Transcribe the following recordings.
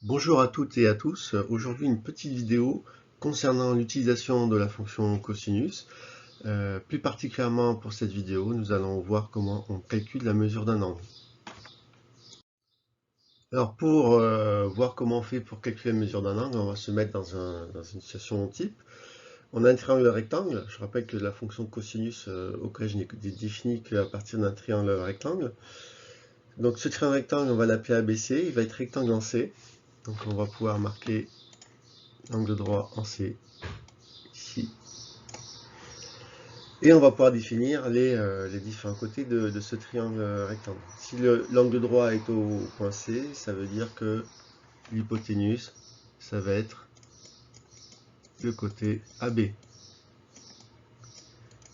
Bonjour à toutes et à tous. Aujourd'hui, une petite vidéo concernant l'utilisation de la fonction cosinus. Plus particulièrement pour cette vidéo, nous allons voir comment on calcule la mesure d'un angle. Alors pour voir comment on fait pour calculer la mesure d'un angle, on va se mettre dans une situation type. On a un triangle rectangle. Je rappelle que la fonction cosinus au collège n'est définie qu'à partir d'un triangle rectangle. Donc ce triangle rectangle, on va l'appeler ABC. Il va être rectangle en C. Donc on va pouvoir marquer l'angle droit en C ici. Et on va pouvoir définir les différents côtés de ce triangle rectangle. Si l'angle droit est au point C, ça veut dire que l'hypoténuse, ça va être le côté AB.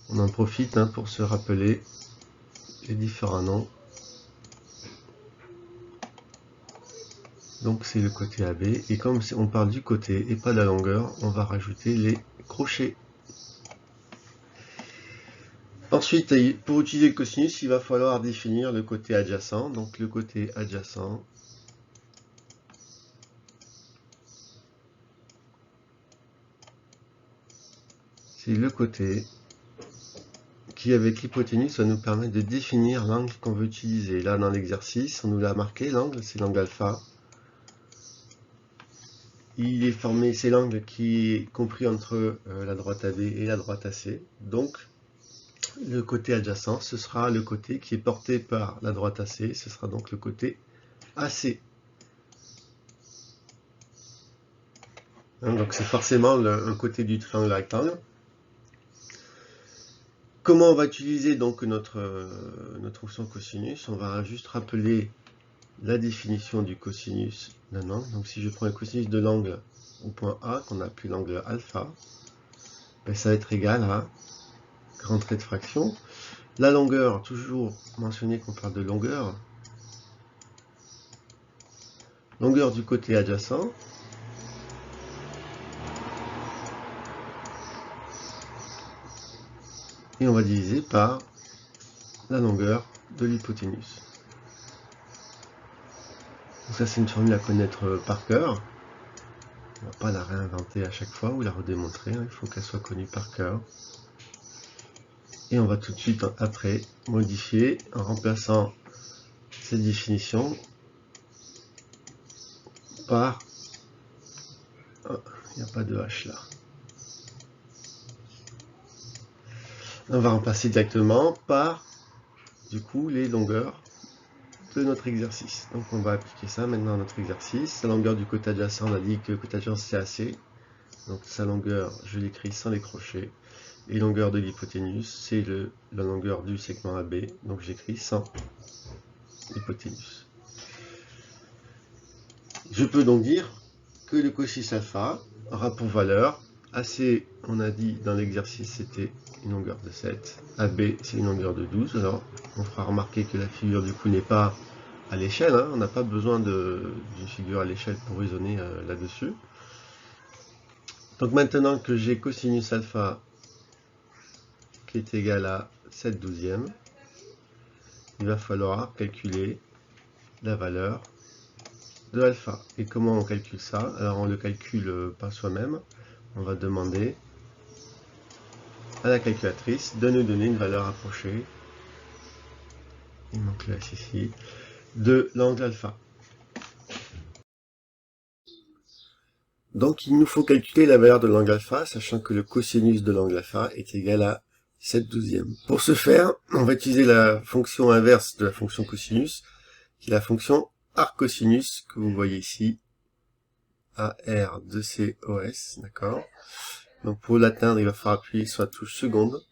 On en profite pour se rappeler les différents noms. Donc c'est le côté AB. Et comme on parle du côté et pas de la longueur, on va rajouter les crochets. Ensuite, pour utiliser le cosinus, il va falloir définir le côté adjacent. Donc le côté adjacent, c'est le côté qui, avec l'hypoténuse, va nous permettre de définir l'angle qu'on veut utiliser. Là, dans l'exercice, on nous l'a marqué, l'angle, c'est l'angle alpha. Il est formé, c'est l'angle qui est compris entre la droite AB et la droite AC. Donc, le côté adjacent, ce sera le côté qui est porté par la droite AC, ce sera donc le côté AC. Donc c'est forcément un côté du triangle rectangle. Comment on va utiliser donc notre fonction cosinus? On va juste rappeler la définition du cosinus d'un angle. Donc si je prends le cosinus de l'angle au point A, qu'on appelle l'angle alpha, ben, ça va être égal à grand trait de fraction. La longueur, toujours mentionné qu'on parle de longueur. Longueur du côté adjacent. Et on va diviser par la longueur de l'hypoténuse. Donc ça c'est une formule à connaître par cœur. On ne va pas la réinventer à chaque fois ou la redémontrer, il faut qu'elle soit connue par cœur. Et on va tout de suite après modifier en remplaçant cette définition par... Oh, il n'y a pas de H là. On va remplacer directement par du coup les longueurs de notre exercice. Donc on va appliquer ça maintenant à notre exercice. La longueur du côté adjacent, on a dit que le côté adjacent c'est AC. Donc sa longueur, je l'écris sans les crochets. Et longueur de l'hypoténuse, c'est la longueur du segment AB. Donc j'écris sans hypoténuse. Je peux donc dire que le cosinus alpha aura pour valeur AC, on a dit dans l'exercice c'était une longueur de 7, AB c'est une longueur de 12, alors on fera remarquer que la figure du coup n'est pas à l'échelle, on n'a pas besoin d'une figure à l'échelle pour raisonner là-dessus. Donc maintenant que j'ai cosinus alpha qui est égal à 7 douzièmes, il va falloir calculer la valeur de alpha. Et comment on calcule ça? Alors on le calcule pas soi-même, on va demander à la calculatrice de nous donner une valeur approchée, il manque le S ici, de l'angle alpha. Donc il nous faut calculer la valeur de l'angle alpha, sachant que le cosinus de l'angle alpha est égal à 7 douzièmes. Pour ce faire, on va utiliser la fonction inverse de la fonction cosinus, qui est la fonction arccosinus, que vous voyez ici, AR2COS, d'accord? Donc pour l'atteindre, il va falloir appuyer sur la touche seconde,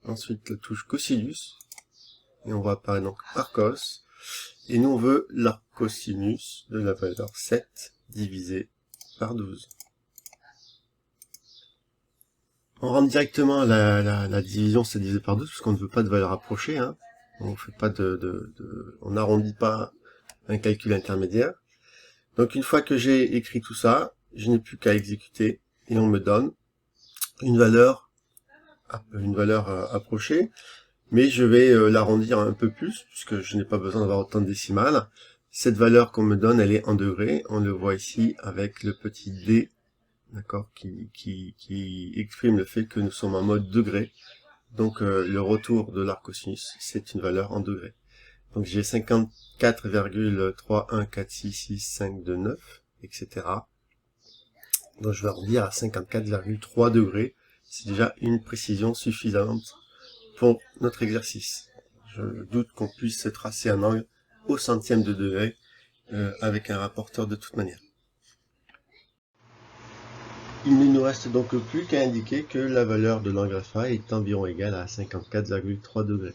ensuite la touche cosinus, et on va apparaître donc arcos, et nous on veut l'arccosinus de la valeur 7 divisé par 12. On rentre directement la division, c'est divisé par 12, parce qu'on ne veut pas de valeur approchée, on fait pas on n'arrondit pas un calcul intermédiaire. Donc une fois que j'ai écrit tout ça, je n'ai plus qu'à exécuter, et on me donne une valeur approchée, mais je vais l'arrondir un peu plus, puisque je n'ai pas besoin d'avoir autant de décimales. Cette valeur qu'on me donne, elle est en degrés. On le voit ici avec le petit D, d'accord, qui exprime le fait que nous sommes en mode degré. Donc le retour de l'arc cosinus, c'est une valeur en degrés. Donc j'ai 54,3146659, etc. Donc je vais revenir à 54,3 degrés. C'est déjà une précision suffisante pour notre exercice. Je doute qu'on puisse tracer un angle au centième de degré avec un rapporteur de toute manière. Il ne nous reste donc plus qu'à indiquer que la valeur de l'angle alpha est environ égale à 54,3 degrés.